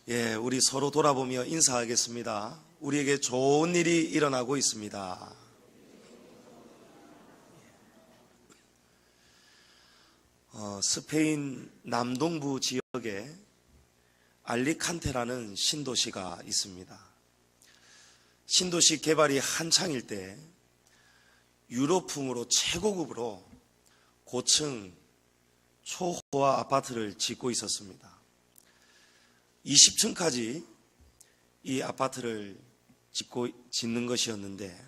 우리 서로 돌아보며 인사하겠습니다. 우리에게 좋은 일이 일어나고 있습니다. 스페인 남동부 지역에 알리칸테라는 신도시가 있습니다. 신도시 개발이 한창일 때 유럽풍으로 최고급으로 고층 초호화 아파트를 짓고 있었습니다. 20층까지 이 아파트를 짓는 것이었는데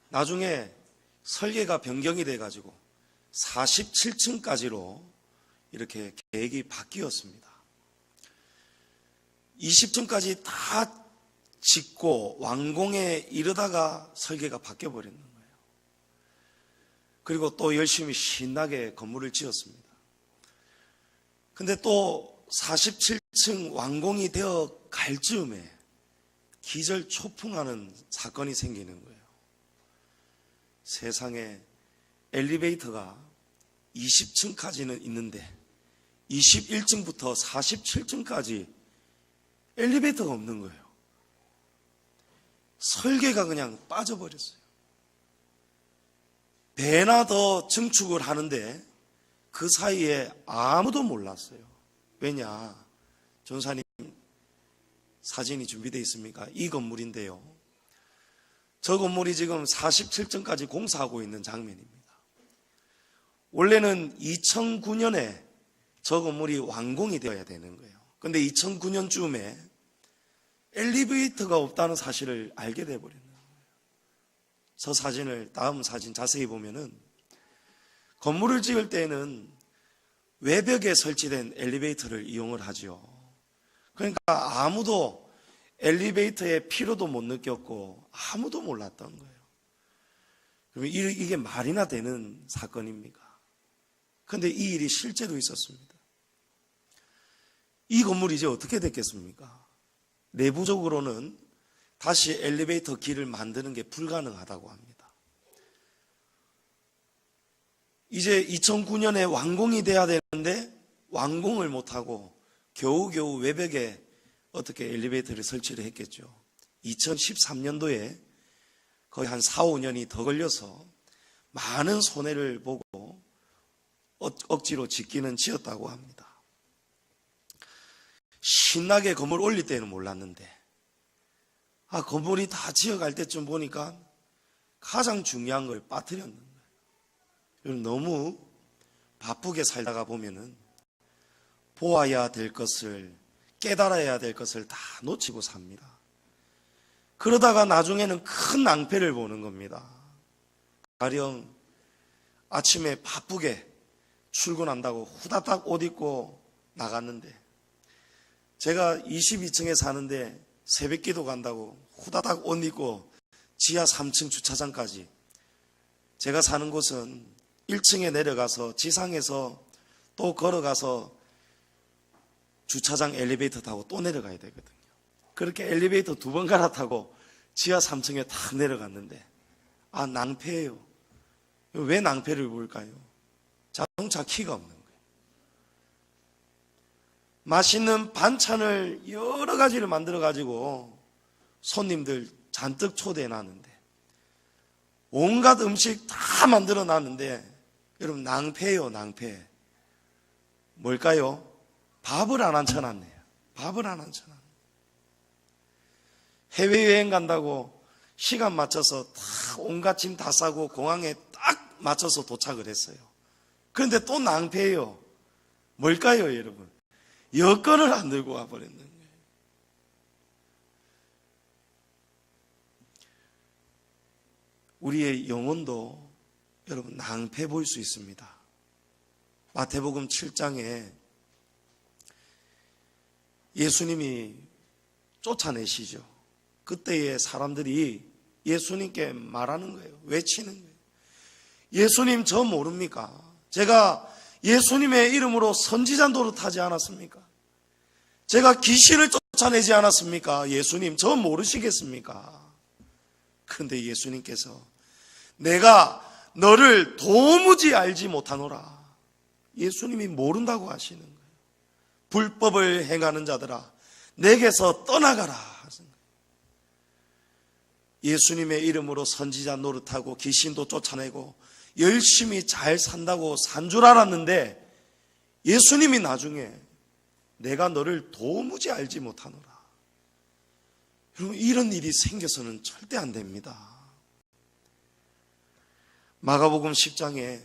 나중에 설계가 변경이 돼가지고 47층까지로 이렇게 계획이 바뀌었습니다. 20층까지 다 짓고 완공에 이르다가 설계가 바뀌어버리는 거예요. 그리고 또 열심히 신나게 건물을 지었습니다. 근데 또 47층 완공이 되어 갈 즈음에 기절초풍하는 사건이 생기는 거예요. 세상에 엘리베이터가 20층까지는 있는데 21층부터 47층까지 엘리베이터가 없는 거예요. 설계가 그냥 빠져버렸어요. 배나 더 증축을 하는데 그 사이에 아무도 몰랐어요. 왜냐? 전사님 사진이 준비되어 있습니까? 이 건물인데요. 저 건물이 지금 47층까지 공사하고 있는 장면입니다. 원래는 2009년에 저 건물이 완공이 되어야 되는 거예요. 그런데 2009년쯤에 엘리베이터가 없다는 사실을 알게 되어버리는 거예요. 저 사진을 다음 사진 자세히 보면은 건물을 지을 때는 외벽에 설치된 엘리베이터를 이용을 하죠. 그러니까 아무도 엘리베이터의 필요도 못 느꼈고 아무도 몰랐던 거예요. 그러면 이게 말이나 되는 사건입니까? 그런데 이 일이 실제로 있었습니다. 이 건물이 이제 어떻게 됐겠습니까? 내부적으로는 다시 엘리베이터 길을 만드는 게 불가능하다고 합니다. 이제 2009년에 완공이 돼야 되는데 완공을 못하고 겨우겨우 외벽에 어떻게 엘리베이터를 설치를 했겠죠. 2013년도에 거의 한 4, 5년이 더 걸려서 많은 손해를 보고 억지로 짓기는 지었다고 합니다. 신나게 건물 올릴 때는 몰랐는데 건물이 다 지어갈 때쯤 보니까 가장 중요한 걸 빠뜨렸는 거예요. 너무 바쁘게 살다가 보면은 보아야 될 것을, 깨달아야 될 것을 다 놓치고 삽니다. 그러다가 나중에는 큰 낭패를 보는 겁니다. 가령 아침에 바쁘게 출근한다고 후다닥 옷 입고 나갔는데 제가 22층에 사는데 새벽기도 간다고 후다닥 옷 입고 지하 3층 주차장까지, 제가 사는 곳은 1층에 내려가서 지상에서 또 걸어가서 주차장 엘리베이터 타고 또 내려가야 되거든요. 그렇게 엘리베이터 2번 갈아타고 지하 3층에 다 내려갔는데 낭패예요. 왜 낭패를 볼까요? 자동차 키가 없는 거예요. 맛있는 반찬을 여러 가지를 만들어 가지고 손님들 잔뜩 초대해 놨는데 온갖 음식 다 만들어 놨는데 여러분 낭패예요. 낭패. 뭘까요? 밥을 안 앉혀놨네요. 밥을 안 앉혀놨네요. 해외여행 간다고 시간 맞춰서 다 온갖 짐 다 싸고 공항에 딱 맞춰서 도착을 했어요. 그런데 또 낭패예요. 뭘까요, 여러분? 여권을 안 들고 와버렸는 거예요. 우리의 영혼도 여러분 낭패 보일 수 있습니다. 마태복음 7장에 예수님이 쫓아내시죠. 그때의 사람들이 예수님께 말하는 거예요. 외치는 거예요. 예수님 저 모릅니까? 제가 예수님의 이름으로 선지자 노릇하지 않았습니까? 제가 귀신을 쫓아내지 않았습니까? 예수님 저 모르시겠습니까? 그런데 예수님께서 내가 너를 도무지 알지 못하노라. 예수님이 모른다고 하시는 거예요. 불법을 행하는 자들아 내게서 떠나가라. 예수님의 이름으로 선지자 노릇하고 귀신도 쫓아내고 열심히 잘 산다고 산 줄 알았는데 예수님이 나중에 내가 너를 도무지 알지 못하노라. 여러분, 이런 일이 생겨서는 절대 안 됩니다. 마가복음 10장에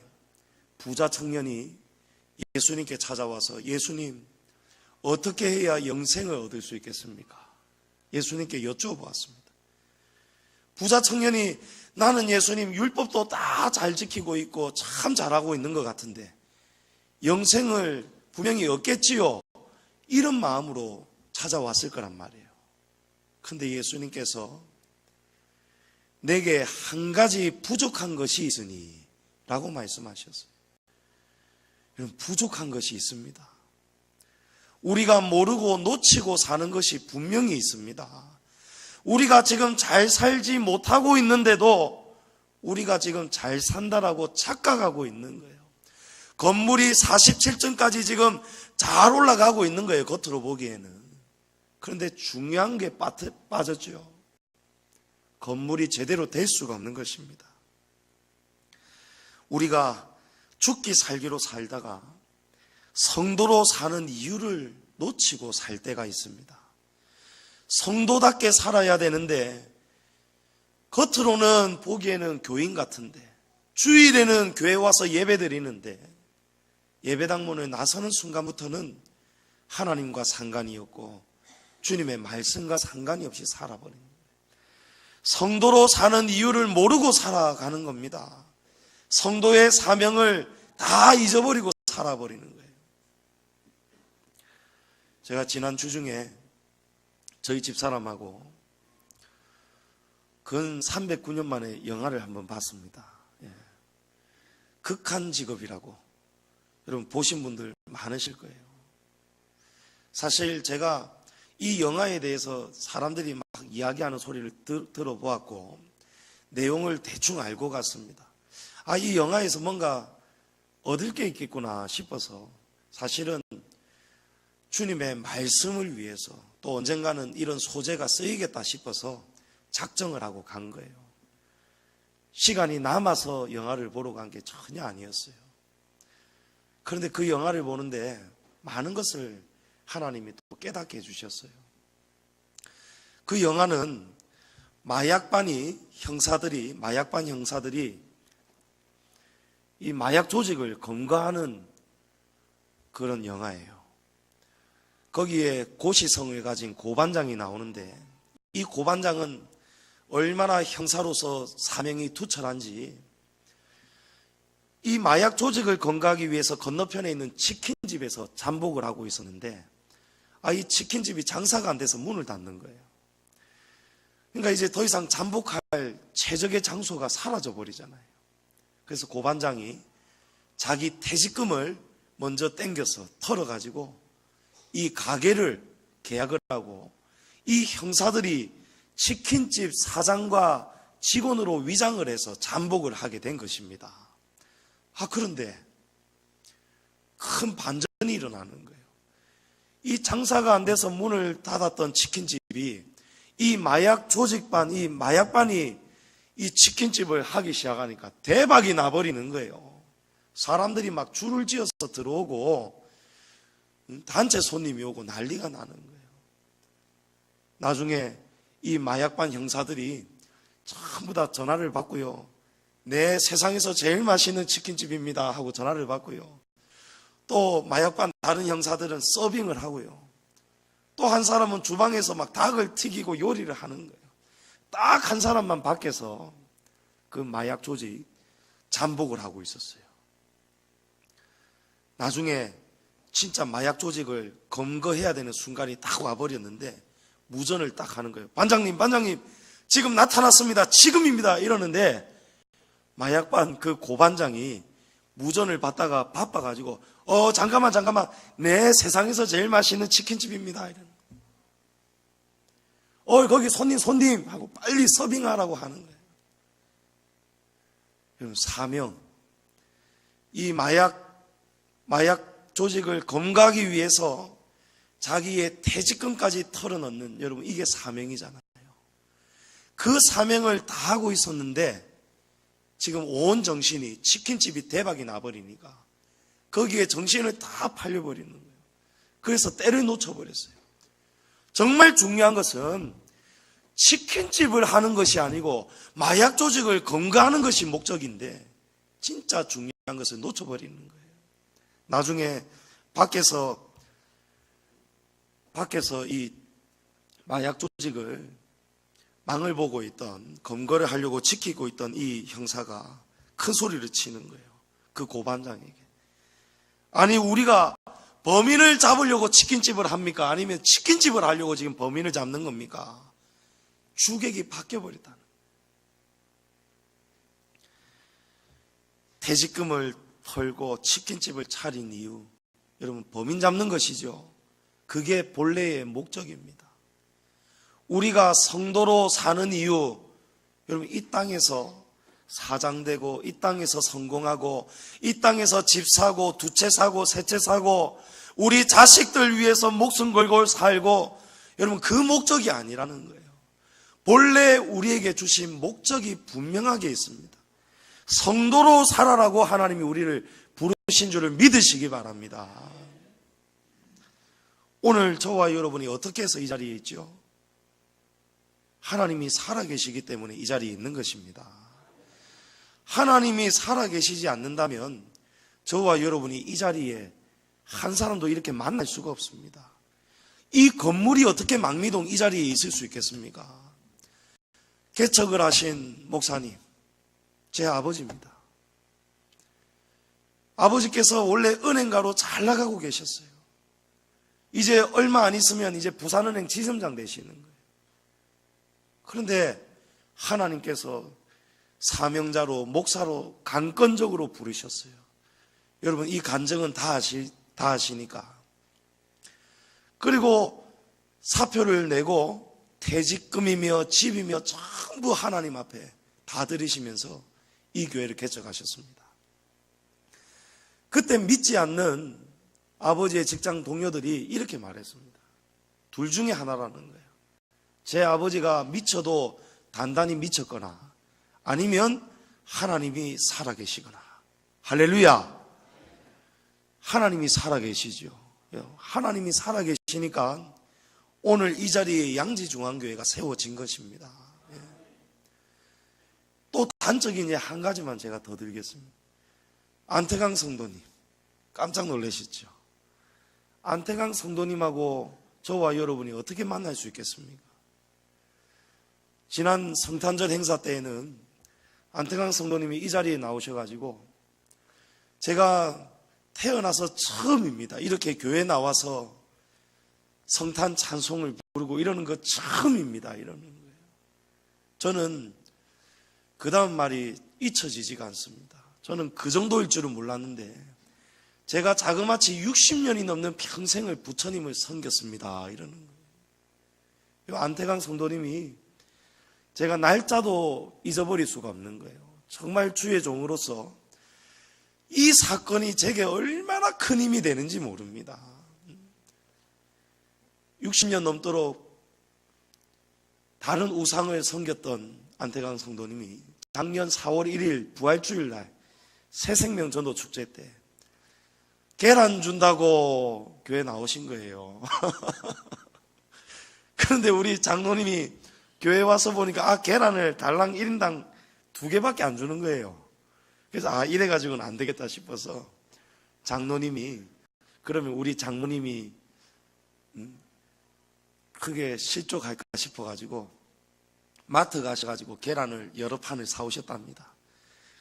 부자 청년이 예수님께 찾아와서 예수님, 어떻게 해야 영생을 얻을 수 있겠습니까? 예수님께 여쭈어보았습니다. 부자 청년이 나는 예수님 율법도 다 잘 지키고 있고 참 잘하고 있는 것 같은데 영생을 분명히 얻겠지요, 이런 마음으로 찾아왔을 거란 말이에요. 그런데 예수님께서 내게 한 가지 부족한 것이 있으니 라고 말씀하셨어요. 부족한 것이 있습니다. 우리가 모르고 놓치고 사는 것이 분명히 있습니다. 우리가 지금 잘 살지 못하고 있는데도 우리가 지금 잘 산다라고 착각하고 있는 거예요. 건물이 47층까지 지금 잘 올라가고 있는 거예요, 겉으로 보기에는. 그런데 중요한 게 빠졌죠. 건물이 제대로 될 수가 없는 것입니다. 우리가 죽기 살기로 살다가 성도로 사는 이유를 놓치고 살 때가 있습니다. 성도답게 살아야 되는데 겉으로는 보기에는 교인 같은데 주일에는 교회 와서 예배 드리는데 예배당문을 나서는 순간부터는 하나님과 상관이 없고 주님의 말씀과 상관이 없이 살아버립니다. 성도로 사는 이유를 모르고 살아가는 겁니다. 성도의 사명을 다 잊어버리고 살아버리는 거예요. 제가 지난 주중에 저희 집사람하고 근 309년 만에 영화를 한번 봤습니다. 극한 직업이라고 여러분 보신 분들 많으실 거예요. 사실 제가 이 영화에 대해서 사람들이 막 이야기하는 소리를 들어보았고 내용을 대충 알고 갔습니다. 이 영화에서 뭔가 얻을 게 있겠구나 싶어서 사실은 주님의 말씀을 위해서 또 언젠가는 이런 소재가 쓰이겠다 싶어서 작정을 하고 간 거예요. 시간이 남아서 영화를 보러 간 게 전혀 아니었어요. 그런데 그 영화를 보는데 많은 것을 하나님이 또 깨닫게 해주셨어요. 그 영화는 마약반 형사들이 이 마약 조직을 검거하는 그런 영화예요. 거기에 고시성을 가진 고반장이 나오는데 이 고반장은 얼마나 형사로서 사명이 투철한지 이 마약 조직을 검거하기 위해서 건너편에 있는 치킨집에서 잠복을 하고 있었는데 이 치킨집이 장사가 안 돼서 문을 닫는 거예요. 그러니까 이제 더 이상 잠복할 최적의 장소가 사라져 버리잖아요. 그래서 고반장이 자기 퇴직금을 먼저 땡겨서 털어가지고 이 가게를 계약을 하고 이 형사들이 치킨집 사장과 직원으로 위장을 해서 잠복을 하게 된 것입니다. 그런데 큰 반전이 일어나는 거예요. 이 장사가 안 돼서 문을 닫았던 치킨집이 이 마약 조직반, 이 마약반이 이 치킨집을 하기 시작하니까 대박이 나버리는 거예요. 사람들이 막 줄을 지어서 들어오고 단체 손님이 오고 난리가 나는 거예요. 나중에 이 마약반 형사들이 전부 다 전화를 받고요. 네, 세상에서 제일 맛있는 치킨집입니다 하고 전화를 받고요. 또 마약반 다른 형사들은 서빙을 하고요. 또 한 사람은 주방에서 막 닭을 튀기고 요리를 하는 거예요. 딱 한 사람만 밖에서 그 마약 조직 잠복을 하고 있었어요. 나중에 진짜 마약 조직을 검거해야 되는 순간이 딱 와버렸는데 무전을 딱 하는 거예요. 반장님 지금 나타났습니다. 지금입니다. 이러는데 마약반 그 고반장이 무전을 받다가 바빠가지고 잠깐만 네, 세상에서 제일 맛있는 치킨집입니다. 이러는 거기 손님 하고 빨리 서빙하라고 하는 거예요. 사명, 이 마약 조직을 검거하기 위해서 자기의 퇴직금까지 털어넣는, 여러분 이게 사명이잖아요. 그 사명을 다 하고 있었는데 지금 온 정신이 치킨집이 대박이 나버리니까 거기에 정신을 다 팔려버리는 거예요. 그래서 때를 놓쳐버렸어요. 정말 중요한 것은 치킨집을 하는 것이 아니고 마약 조직을 검거하는 것이 목적인데 진짜 중요한 것을 놓쳐버리는 거예요. 나중에 밖에서 이 마약 조직을 망을 보고 있던, 검거를 하려고 지키고 있던 이 형사가 큰 소리를 치는 거예요. 그 고반장에게. 아니, 우리가 범인을 잡으려고 치킨집을 합니까? 아니면 치킨집을 하려고 지금 범인을 잡는 겁니까? 주객이 바뀌어버렸다는 거예요. 퇴직금을 털고 치킨집을 차린 이유, 여러분 범인 잡는 것이죠. 그게 본래의 목적입니다. 우리가 성도로 사는 이유, 여러분 이 땅에서 사장되고 이 땅에서 성공하고 이 땅에서 집 사고 두 채 사고 세 채 사고 우리 자식들 위해서 목숨 걸고 살고, 여러분 그 목적이 아니라는 거예요. 본래 우리에게 주신 목적이 분명하게 있습니다. 성도로 살아라고 하나님이 우리를 부르신 줄을 믿으시기 바랍니다. 오늘 저와 여러분이 어떻게 해서 이 자리에 있죠? 하나님이 살아계시기 때문에 이 자리에 있는 것입니다. 하나님이 살아계시지 않는다면 저와 여러분이 이 자리에 한 사람도 이렇게 만날 수가 없습니다. 이 건물이 어떻게 망미동 이 자리에 있을 수 있겠습니까? 개척을 하신 목사님, 제 아버지입니다. 아버지께서 원래 은행가로 잘 나가고 계셨어요. 이제 얼마 안 있으면 이제 부산은행 지점장 되시는 거예요. 그런데 하나님께서 사명자로, 목사로 강권적으로 부르셨어요. 여러분 이 간증은 다 아시니까. 그리고 사표를 내고 퇴직금이며 집이며 전부 하나님 앞에 다 드리시면서 이 교회를 개척하셨습니다. 그때 믿지 않는 아버지의 직장 동료들이 이렇게 말했습니다. 둘 중에 하나라는 거예요. 제 아버지가 미쳐도 단단히 미쳤거나 아니면 하나님이 살아계시거나. 할렐루야. 하나님이 살아계시죠. 하나님이 살아계시니까 오늘 이 자리에 양지중앙교회가 세워진 것입니다. 또 단적인 한 가지만 제가 더 드리겠습니다. 안태강 성도님, 깜짝 놀라셨죠? 안태강 성도님하고 저와 여러분이 어떻게 만날 수 있겠습니까? 지난 성탄절 행사 때에는 안태강 성도님이 이 자리에 나오셔가지고 제가 태어나서 처음입니다. 이렇게 교회에 나와서 성탄 찬송을 부르고 이러는 거 처음입니다. 이러는 거예요. 저는 그 다음 말이 잊혀지지가 않습니다. 저는 그 정도일 줄은 몰랐는데 제가 자그마치 60년이 넘는 평생을 부처님을 섬겼습니다. 이러는 거예요. 안태강 성도님이 제가 날짜도 잊어버릴 수가 없는 거예요. 정말 주의 종으로서 이 사건이 제게 얼마나 큰 힘이 되는지 모릅니다. 60년 넘도록 다른 우상을 섬겼던 안태강 성도님이 작년 4월 1일 부활주일날 새생명 전도 축제 때 계란 준다고 교회 나오신 거예요. 그런데 우리 장로님이 교회 와서 보니까 계란을 달랑 1인당 2개밖에 안 주는 거예요. 그래서 이래가지고는 안 되겠다 싶어서 장로님이, 그러면 우리 장모님이 크게 실족할까 싶어가지고 마트 가셔가지고 계란을 여러 판을 사오셨답니다.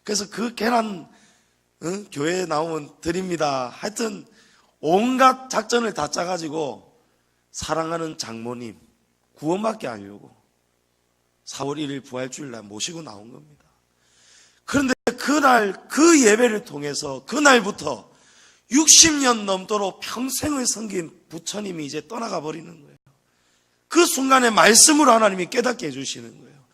그래서 그 계란 교회에 나오면 드립니다. 하여튼 온갖 작전을 다 짜가지고 사랑하는 장모님 구원받게 하려고 4월 1일 부활주일날 모시고 나온 겁니다. 그런데 그날 그 예배를 통해서 그날부터 60년 넘도록 평생을 섬긴 부처님이 이제 떠나가 버리는 거예요. 그 순간에 말씀으로 하나님이 깨닫게 해주시는 거예요.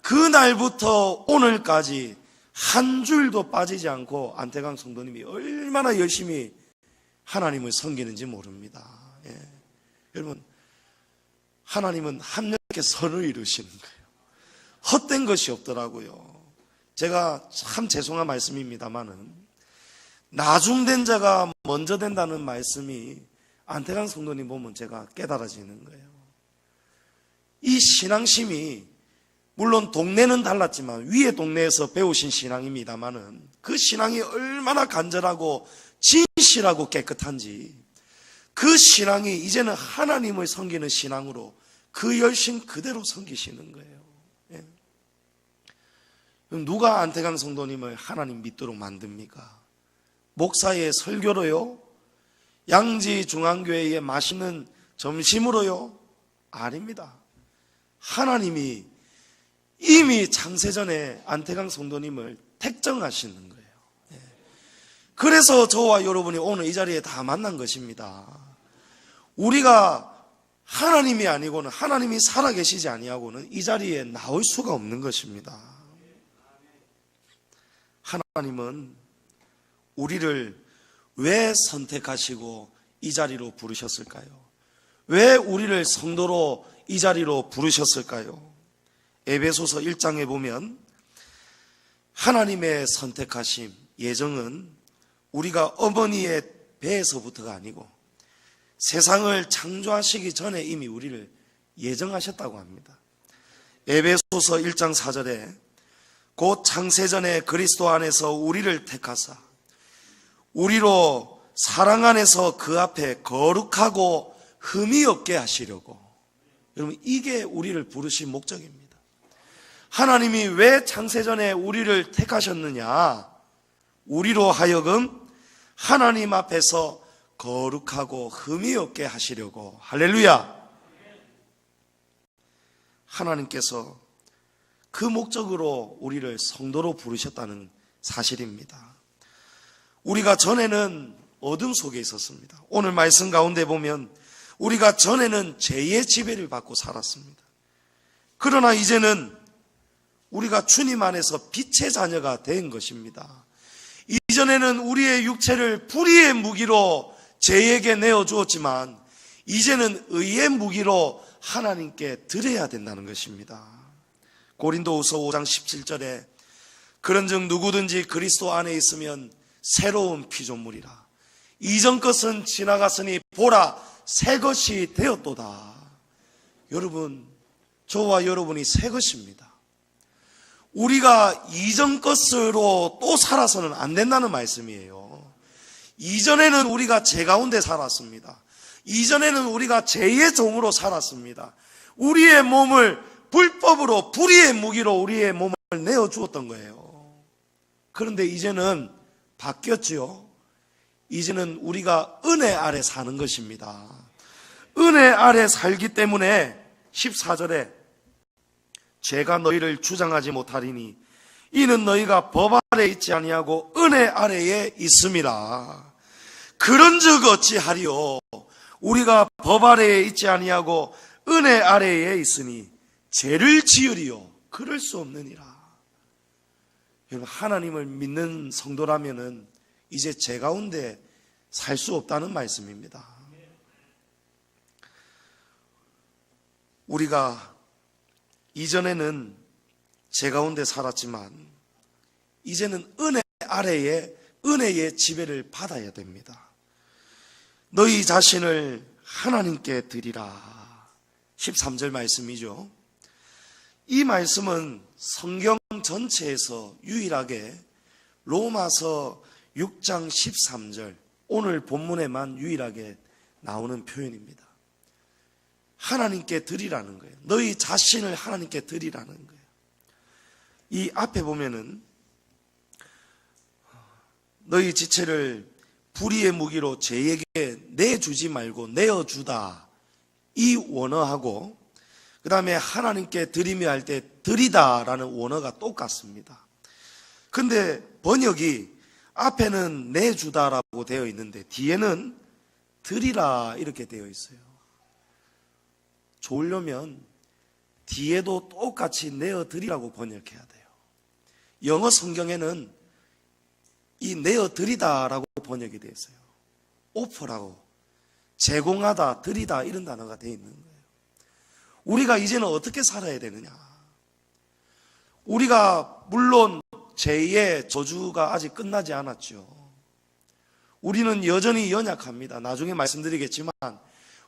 그날부터 오늘까지 한 줄도 빠지지 않고 안태강 성도님이 얼마나 열심히 하나님을 섬기는지 모릅니다. 여러분, 하나님은 합력의 선을 이루시는 거예요. 헛된 것이 없더라고요. 제가 참 죄송한 말씀입니다만은 나중된 자가 먼저 된다는 말씀이 안태강 성도님 보면 제가 깨달아지는 거예요. 이 신앙심이 물론 동네는 달랐지만 위에 동네에서 배우신 신앙입니다만은 그 신앙이 얼마나 간절하고 진실하고 깨끗한지 그 신앙이 이제는 하나님을 섬기는 신앙으로 그 열심 그대로 섬기시는 거예요. 예. 누가 안태강 성도님을 하나님 믿도록 만듭니까? 목사의 설교로요? 양지 중앙교회의 맛있는 점심으로요? 아닙니다. 하나님이 이미 창세전에 안태강 성도님을 택정하시는 거예요. 그래서 저와 여러분이 오늘 이 자리에 다 만난 것입니다. 우리가 하나님이 아니고는, 하나님이 살아계시지 아니하고는 이 자리에 나올 수가 없는 것입니다. 하나님은 우리를 왜 선택하시고 이 자리로 부르셨을까요? 왜 우리를 성도로 이 자리로 부르셨을까요? 에베소서 1장에 보면 하나님의 선택하심, 예정은 우리가 어머니의 배에서부터가 아니고 세상을 창조하시기 전에 이미 우리를 예정하셨다고 합니다. 에베소서 1장 4절에 곧 창세전에 그리스도 안에서 우리를 택하사 우리로 사랑 안에서 그 앞에 거룩하고 흠이 없게 하시려고. 여러분, 이게 우리를 부르신 목적입니다. 하나님이 왜 창세전에 우리를 택하셨느냐? 우리로 하여금 하나님 앞에서 거룩하고 흠이 없게 하시려고. 할렐루야. 하나님께서 그 목적으로 우리를 성도로 부르셨다는 사실입니다. 우리가 전에는 어둠 속에 있었습니다. 오늘 말씀 가운데 보면 우리가 전에는 죄의 지배를 받고 살았습니다. 그러나 이제는 우리가 주님 안에서 빛의 자녀가 된 것입니다. 이전에는 우리의 육체를 불의의 무기로 죄에게 내어주었지만 이제는 의의 무기로 하나님께 드려야 된다는 것입니다. 고린도후서 5장 17절에 그런즉 누구든지 그리스도 안에 있으면 새로운 피조물이라. 이전 것은 지나갔으니 보라 새 것이 되었도다. 여러분, 저와 여러분이 새 것입니다. 우리가 이전 것으로 또 살아서는 안 된다는 말씀이에요. 이전에는 우리가 죄 가운데 살았습니다. 이전에는 우리가 죄의 종으로 살았습니다. 우리의 몸을 불법으로 불의의 무기로 우리의 몸을 내어주었던 거예요. 그런데 이제는 바뀌었지요. 이제는 우리가 은혜 아래 사는 것입니다. 은혜 아래 살기 때문에 14절에 죄가 너희를 주장하지 못하리니 이는 너희가 법 아래 있지 아니하고 은혜 아래에 있음이라. 그런즉 어찌하리요? 우리가 법 아래에 있지 아니하고 은혜 아래에 있으니 죄를 지으리요? 그럴 수 없느니라. 여러분, 하나님을 믿는 성도라면은 이제 죄 가운데 살 수 없다는 말씀입니다. 우리가 이전에는 죄 가운데 살았지만 이제는 은혜 아래에 은혜의 지배를 받아야 됩니다. 너희 자신을 하나님께 드리라. 13절 말씀이죠. 이 말씀은 성경 전체에서 유일하게 로마서 6장 13절 오늘 본문에만 유일하게 나오는 표현입니다. 하나님께 드리라는 거예요. 너희 자신을 하나님께 드리라는 거예요. 이 앞에 보면은 너희 지체를 불의의 무기로 죄에게 내주지 말고 내어주다, 이 원어하고 그 다음에 하나님께 드리며 할 때 드리다라는 원어가 똑같습니다. 근데 번역이 앞에는 내주다라고 되어 있는데 뒤에는 드리라 이렇게 되어 있어요. 좋으려면 뒤에도 똑같이 내어드리라고 번역해야 돼요. 영어 성경에는 이 내어드리다라고 번역이 되어 있어요. 오퍼라고. 제공하다, 드리다 이런 단어가 되어 있는 거예요. 우리가 이제는 어떻게 살아야 되느냐? 우리가 물론 죄의 저주가 아직 끝나지 않았죠. 우리는 여전히 연약합니다. 나중에 말씀드리겠지만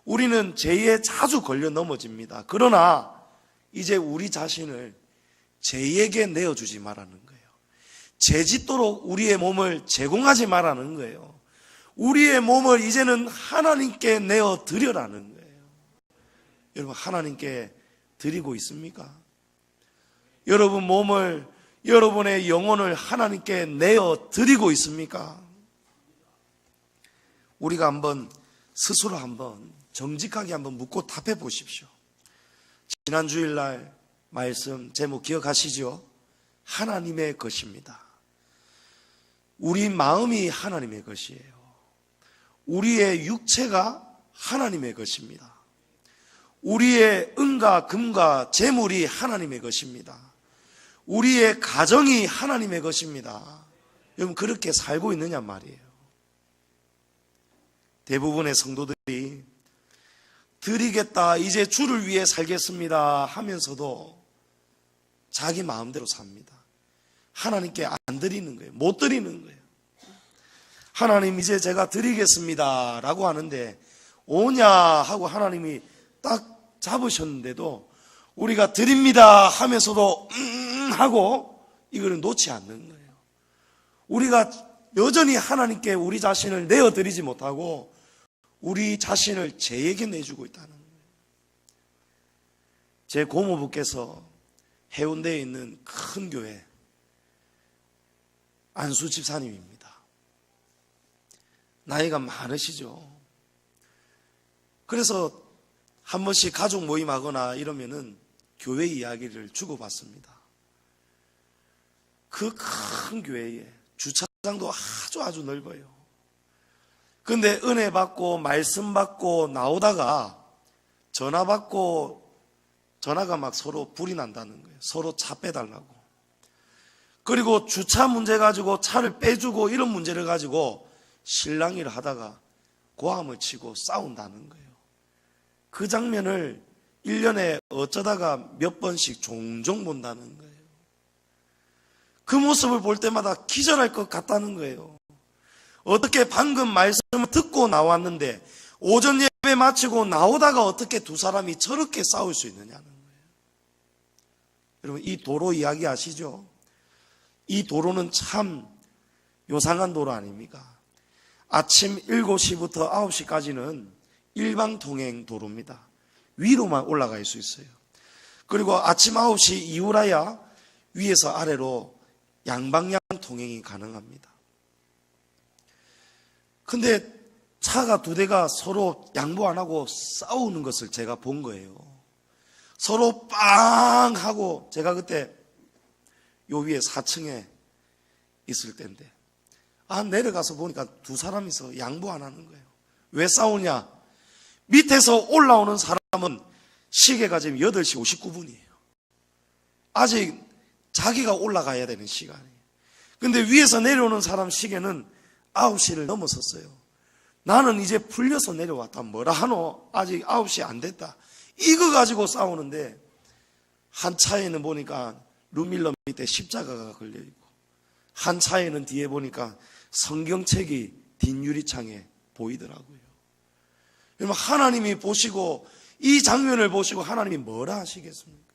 우리는 죄에 자주 걸려 넘어집니다. 그러나 이제 우리 자신을 죄에게 내어주지 말라는 거예요. 죄짓도록 우리의 몸을 제공하지 말라는 거예요. 우리의 몸을 이제는 하나님께 내어드려라는 거예요. 여러분, 하나님께 드리고 있습니까? 여러분 몸을, 여러분의 영혼을 하나님께 내어드리고 있습니까? 우리가 한번 스스로 한번 정직하게 한번 묻고 답해 보십시오. 지난 주일날 말씀 제목 기억하시죠? 하나님의 것입니다. 우리 마음이 하나님의 것이에요. 우리의 육체가 하나님의 것입니다. 우리의 은과 금과 재물이 하나님의 것입니다. 우리의 가정이 하나님의 것입니다. 여러분, 그렇게 살고 있느냐 말이에요. 대부분의 성도들이 드리겠다, 이제 주를 위해 살겠습니다 하면서도 자기 마음대로 삽니다. 하나님께 안 드리는 거예요. 못 드리는 거예요. 하나님, 이제 제가 드리겠습니다 라고 하는데 오냐 하고 하나님이 딱 잡으셨는데도 우리가 드립니다 하면서도 하고 이거는 놓지 않는 거예요. 우리가 여전히 하나님께 우리 자신을 내어드리지 못하고 우리 자신을 죄에게 내주고 있다는 거예요. 제 고모부께서 해운대에 있는 큰 교회 안수 집사님입니다. 나이가 많으시죠. 그래서 한 번씩 가족 모임하거나 이러면은 교회 이야기를 주고받습니다. 그 큰 교회에 주차장도 아주 넓어요. 근데 은혜 받고 말씀 받고 나오다가 전화 받고 전화가 막 서로 불이 난다는 거예요. 서로 차 빼달라고. 그리고 주차 문제 가지고 차를 빼주고 이런 문제를 가지고 실랑이를 하다가 고함을 치고 싸운다는 거예요. 그 장면을 1년에 어쩌다가 몇 번씩 종종 본다는 거예요. 그 모습을 볼 때마다 기절할 것 같다는 거예요. 어떻게 방금 말씀을 듣고 나왔는데 오전 예배 마치고 나오다가 어떻게 두 사람이 저렇게 싸울 수 있느냐는 거예요. 여러분, 이 도로 이야기 아시죠? 이 도로는 참 요상한 도로 아닙니까? 아침 7시부터 9시까지는 일방통행 도로입니다. 위로만 올라갈 수 있어요. 그리고 아침 9시 이후라야 위에서 아래로 양방향 통행이 가능합니다. 근데 차가 두 대가 서로 양보 안 하고 싸우는 것을 제가 본 거예요. 서로 빵 하고, 제가 그때 요 위에 4층에 있을 때인데 내려가서 보니까 두 사람이서 양보 안 하는 거예요. 왜 싸우냐? 밑에서 올라오는 사람은 시계가 지금 8시 59분이에요. 아직 자기가 올라가야 되는 시간이에요. 근데 위에서 내려오는 사람 시계는 9시를 넘었었어요. 나는 이제 풀려서 내려왔다. 뭐라 하노? 아직 9시 안 됐다. 이거 가지고 싸우는데, 한 차에는 보니까 루밀러 밑에 십자가가 걸려있고, 한 차에는 뒤에 보니까 성경책이 뒷유리창에 보이더라고요. 여러분, 하나님이 보시고 이 장면을 보시고 하나님이 뭐라 하시겠습니까?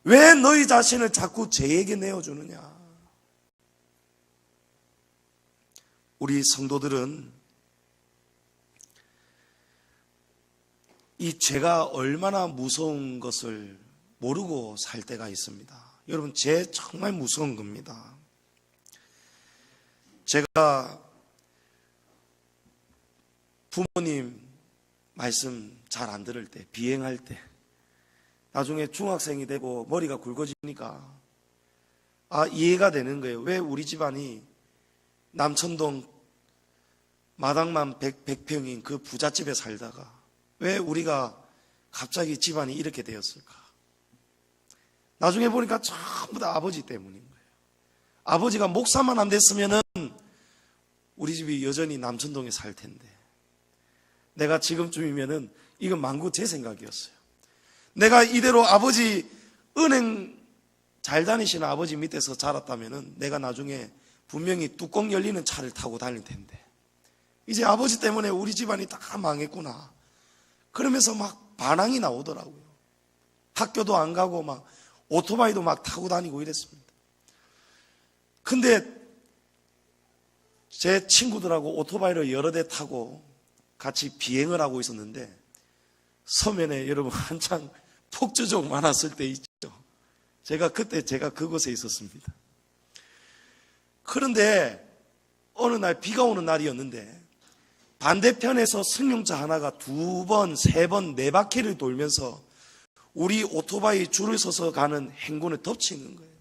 왜 너희 자신을 자꾸 죄에게 내어주느냐? 우리 성도들은 이 죄가 얼마나 무서운 것을 모르고 살 때가 있습니다. 여러분, 죄 정말 무서운 겁니다. 제가 부모님 말씀 잘 안 들을 때, 비행할 때, 나중에 중학생이 되고 머리가 굵어지니까 이해가 되는 거예요. 왜 우리 집안이 남천동 마당만 100평인 그 부잣집에 살다가 왜 우리가 갑자기 집안이 이렇게 되었을까? 나중에 보니까 전부 다 아버지 때문인 거예요. 아버지가 목사만 안 됐으면은 우리 집이 여전히 남천동에 살 텐데, 내가 지금쯤이면은 이건 만구 제 생각이었어요. 내가 이대로 아버지 은행 잘 다니시는 아버지 밑에서 자랐다면은 내가 나중에 분명히 뚜껑 열리는 차를 타고 다닐 텐데 이제 아버지 때문에 우리 집안이 다 망했구나. 그러면서 막 반항이 나오더라고요. 학교도 안 가고 막 오토바이도 막 타고 다니고 이랬습니다. 근데 제 친구들하고 오토바이를 여러 대 타고 같이 비행을 하고 있었는데 서면에 여러분 한창 폭주족 많았을 때 있죠. 그때 제가 그곳에 있었습니다. 그런데 어느 날 비가 오는 날이었는데 반대편에서 승용차 하나가 2번, 3번, 4바퀴를 돌면서 우리 오토바이 줄을 서서 가는 행군을 덮치는 거예요.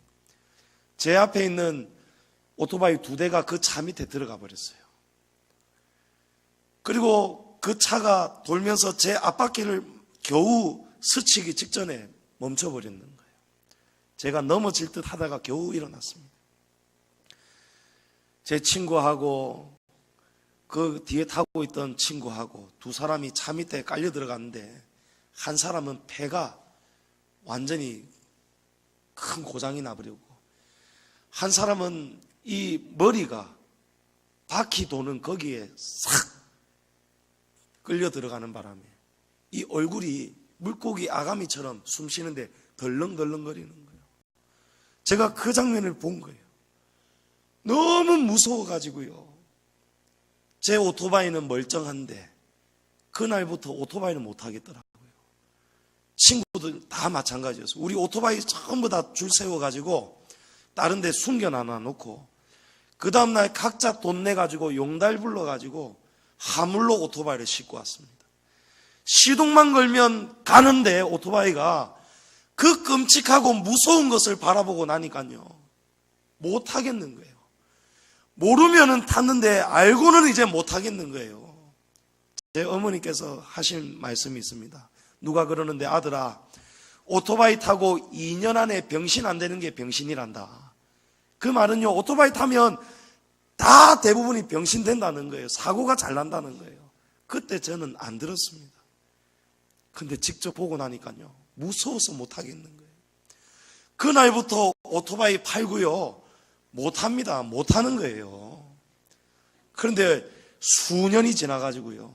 제 앞에 있는 오토바이 2대가 그 차 밑에 들어가 버렸어요. 그리고 그 차가 돌면서 제 앞바퀴를 겨우 스치기 직전에 멈춰버리는 거예요. 제가 넘어질 듯 하다가 겨우 일어났습니다. 제 친구하고 그 뒤에 타고 있던 친구하고 두 사람이 차 밑에 깔려 들어갔는데 한 사람은 폐가 완전히 큰 고장이 나버리고 한 사람은 이 머리가 바퀴 도는 거기에 싹 끌려 들어가는 바람에 이 얼굴이 물고기 아가미처럼 숨 쉬는데 덜렁덜렁거리는 거예요. 제가 그 장면을 본 거예요. 너무 무서워가지고요. 제 오토바이는 멀쩡한데 그날부터 오토바이는 못 하겠더라고요. 친구들 다 마찬가지였어요. 우리 오토바이 전부 다 줄 세워가지고 다른 데 숨겨놔 놓고 그 다음날 각자 돈 내가지고 용달 불러가지고 하물로 오토바이를 싣고 왔습니다. 시동만 걸면 가는데 오토바이가 그 끔찍하고 무서운 것을 바라보고 나니까요 못 하겠는 거예요. 모르면은 탔는데 알고는 이제 못 하겠는 거예요. 제 어머니께서 하신 말씀이 있습니다. 누가 그러는데 아들아 오토바이 타고 2년 안에 병신 안 되는 게 병신이란다. 그 말은요 오토바이 타면 다 대부분이 병신 된다는 거예요. 사고가 잘 난다는 거예요. 그때 저는 안 들었습니다. 근데 직접 보고 나니까요 무서워서 못 하겠는 거예요. 그날부터 오토바이 팔고요 못합니다. 못하는 거예요. 그런데 수년이 지나가지고요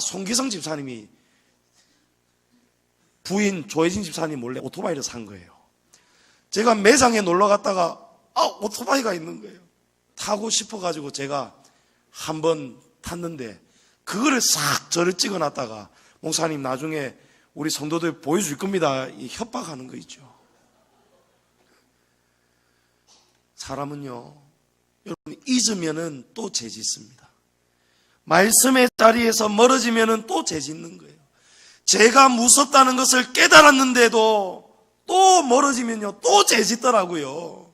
송기성 집사님이 부인 조혜진 집사님 몰래 오토바이를 산 거예요. 제가 매장에 놀러 갔다가 오토바이가 있는 거예요. 타고 싶어가지고 제가 한번 탔는데 그거를 싹 저를 찍어놨다가 목사님 나중에 우리 성도들 보여줄 겁니다. 협박하는 거 있죠. 사람은요 여러분 잊으면은 또 죄 짓습니다. 말씀의 자리에서 멀어지면은 또 죄 짓는 거예요. 제가 무섭다는 것을 깨달았는데도 또 멀어지면요 또 죄 짓더라고요.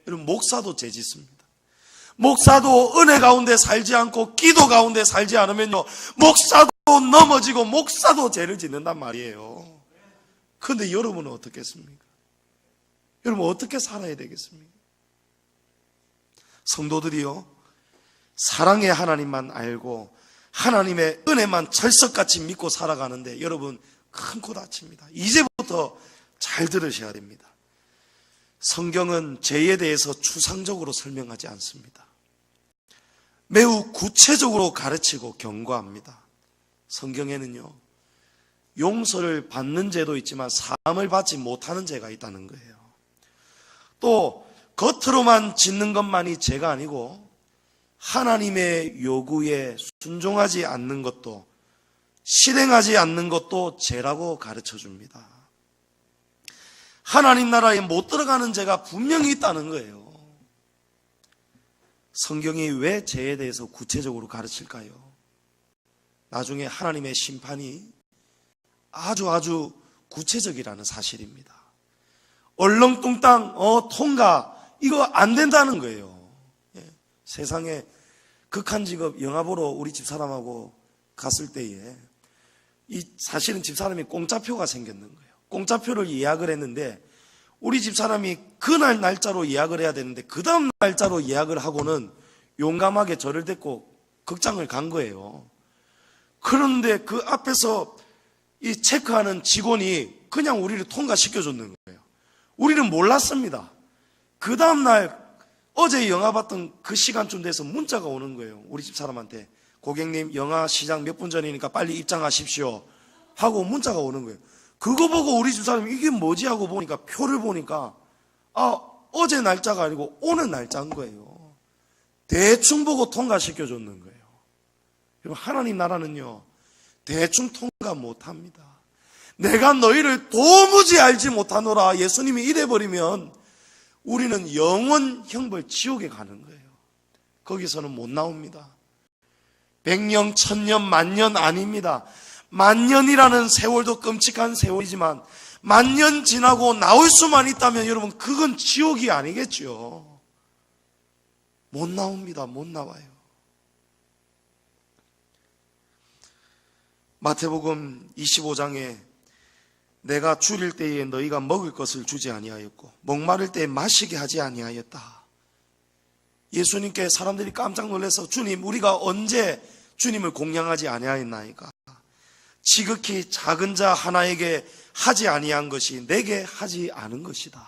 여러분 목사도 죄 짓습니다. 목사도 은혜 가운데 살지 않고 기도 가운데 살지 않으면요 목사도 넘어지고 목사도 죄를 짓는단 말이에요. 그런데 여러분은 어떻겠습니까? 여러분 어떻게 살아야 되겠습니까? 성도들이요 사랑의 하나님만 알고 하나님의 은혜만 철석같이 믿고 살아가는데 여러분 큰 코 다칩니다. 이제부터 잘 들으셔야 됩니다. 성경은 죄에 대해서 추상적으로 설명하지 않습니다. 매우 구체적으로 가르치고 경고합니다. 성경에는요 용서를 받는 죄도 있지만 사함을 받지 못하는 죄가 있다는 거예요. 또 겉으로만 짓는 것만이 죄가 아니고 하나님의 요구에 순종하지 않는 것도 실행하지 않는 것도 죄라고 가르쳐 줍니다. 하나님 나라에 못 들어가는 죄가 분명히 있다는 거예요. 성경이 왜 죄에 대해서 구체적으로 가르칠까요? 나중에 하나님의 심판이 아주 구체적이라는 사실입니다. 얼렁뚱땅 통과 이거 안 된다는 거예요. 세상에 극한 직업 영화 보러 우리 집사람하고 갔을 때에 사실은 집사람이 공짜표가 생겼는 거예요. 공짜표를 예약을 했는데 우리 집사람이 그날 날짜로 예약을 해야 되는데 그 다음 날짜로 예약을 하고는 용감하게 저를 데리고 극장을 간 거예요. 그런데 그 앞에서 이 체크하는 직원이 그냥 우리를 통과시켜줬는 거예요. 우리는 몰랐습니다. 그 다음날 어제 영화 봤던 그 시간쯤 돼서 문자가 오는 거예요. 우리 집 사람한테. 고객님, 영화 시작 몇 분 전이니까 빨리 입장하십시오 하고 문자가 오는 거예요. 그거 보고 우리 집 사람이 이게 뭐지 하고 보니까, 표를 보니까 어제 날짜가 아니고 오늘 날짜인 거예요. 대충 보고 통과시켜줬는 거예요. 여러분, 하나님 나라는요, 대충 통과 못합니다. 내가 너희를 도무지 알지 못하노라, 예수님이 이래버리면 우리는 영원 형벌 지옥에 가는 거예요. 거기서는 못 나옵니다. 100년, 1000년, 만년 아닙니다. 만년이라는 세월도 끔찍한 세월이지만 만년 지나고 나올 수만 있다면 여러분, 그건 지옥이 아니겠죠. 못 나옵니다. 못 나와요. 마태복음 25장에 내가 줄일 때에 너희가 먹을 것을 주지 아니하였고 목마를 때에 마시게 하지 아니하였다. 예수님께 사람들이 깜짝 놀라서, 주님, 우리가 언제 주님을 공양하지 아니하였나이까? 지극히 작은 자 하나에게 하지 아니한 것이 내게 하지 않은 것이다.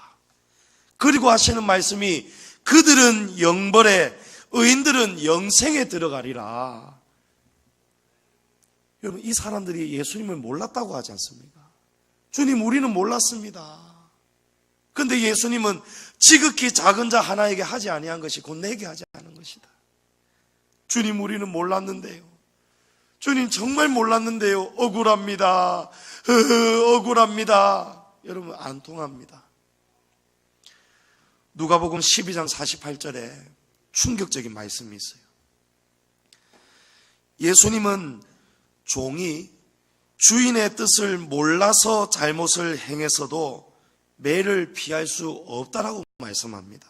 그리고 하시는 말씀이, 그들은 영벌에, 의인들은 영생에 들어가리라. 여러분, 이 사람들이 예수님을 몰랐다고 하지 않습니까? 주님, 우리는 몰랐습니다. 그런데 예수님은 지극히 작은 자 하나에게 하지 아니한 것이 곧 내게 하지 않은 것이다. 주님, 우리는 몰랐는데요. 주님, 정말 몰랐는데요. 억울합니다. 억울합니다. 여러분, 안 통합니다. 누가복음 12장 48절에 충격적인 말씀이 있어요. 예수님은 종이 주인의 뜻을 몰라서 잘못을 행해서도 매를 피할 수 없다라고 말씀합니다.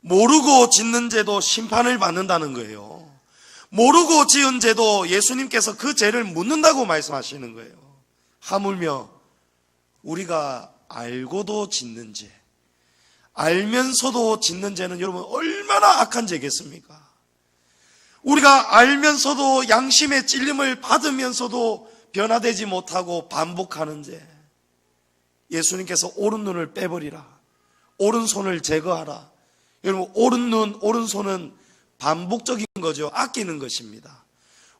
모르고 짓는 죄도 심판을 받는다는 거예요. 모르고 지은 죄도 예수님께서 그 죄를 묻는다고 말씀하시는 거예요. 하물며 우리가 알고도 짓는 죄, 알면서도 짓는 죄는 여러분 얼마나 악한 죄겠습니까? 우리가 알면서도 양심의 찔림을 받으면서도 변화되지 못하고 반복하는 죄. 예수님께서 오른눈을 빼버리라, 오른손을 제거하라. 여러분, 오른눈, 오른손은 반복적인 거죠. 아끼는 것입니다.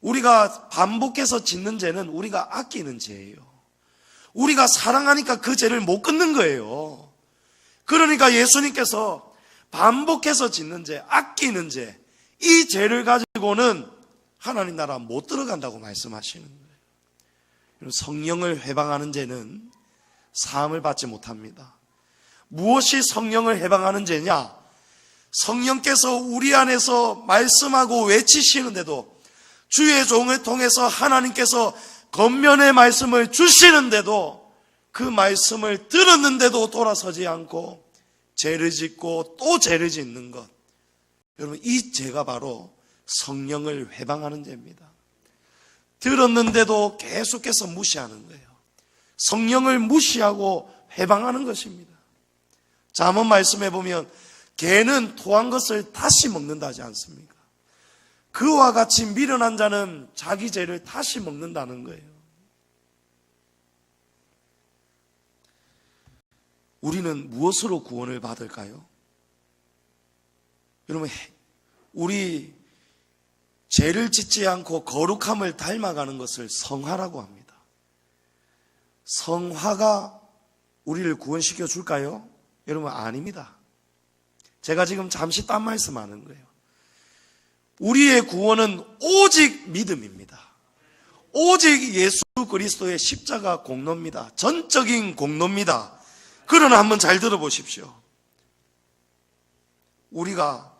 우리가 반복해서 짓는 죄는 우리가 아끼는 죄예요. 우리가 사랑하니까 그 죄를 못 끊는 거예요. 그러니까 예수님께서 반복해서 짓는 죄, 아끼는 죄, 이 죄를 가지고는 하나님 나라 못 들어간다고 말씀하시는 거예요. 성령을 회방하는 죄는 사함을 받지 못합니다. 무엇이 성령을 해방하는 죄냐? 성령께서 우리 안에서 말씀하고 외치시는데도, 주의 종을 통해서 하나님께서 겉면의 말씀을 주시는데도 그 말씀을 들었는데도 돌아서지 않고 죄를 짓고 또 죄를 짓는 것, 여러분, 이 죄가 바로 성령을 회방하는 죄입니다. 들었는데도 계속해서 무시하는 거예요. 성령을 무시하고 회방하는 것입니다. 잠언 말씀해 보면 개는 토한 것을 다시 먹는다 하지 않습니까? 그와 같이 미련한 자는 자기 죄를 다시 먹는다는 거예요. 우리는 무엇으로 구원을 받을까요? 여러분, 우리 죄를 짓지 않고 거룩함을 닮아가는 것을 성화라고 합니다. 성화가 우리를 구원시켜 줄까요? 여러분, 아닙니다. 제가 지금 잠시 딴 말씀하는 거예요. 우리의 구원은 오직 믿음입니다. 오직 예수 그리스도의 십자가 공로입니다. 전적인 공로입니다. 그러나 한번 잘 들어보십시오. 우리가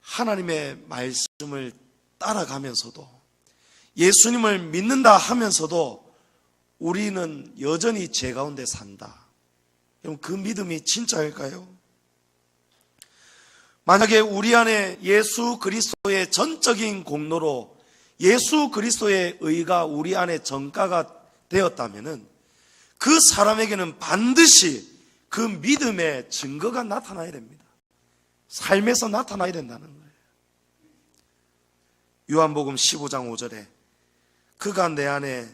하나님의 말씀을 따라가면서도, 예수님을 믿는다 하면서도 우리는 여전히 죄 가운데 산다. 그럼 그 믿음이 진짜일까요? 만약에 우리 안에 예수 그리스도의 전적인 공로로 예수 그리스도의 의가 우리 안에 전가가 되었다면 그 사람에게는 반드시 그 믿음의 증거가 나타나야 됩니다. 삶에서 나타나야 된다는 거예요. 요한복음 15장 5절에 그가 내 안에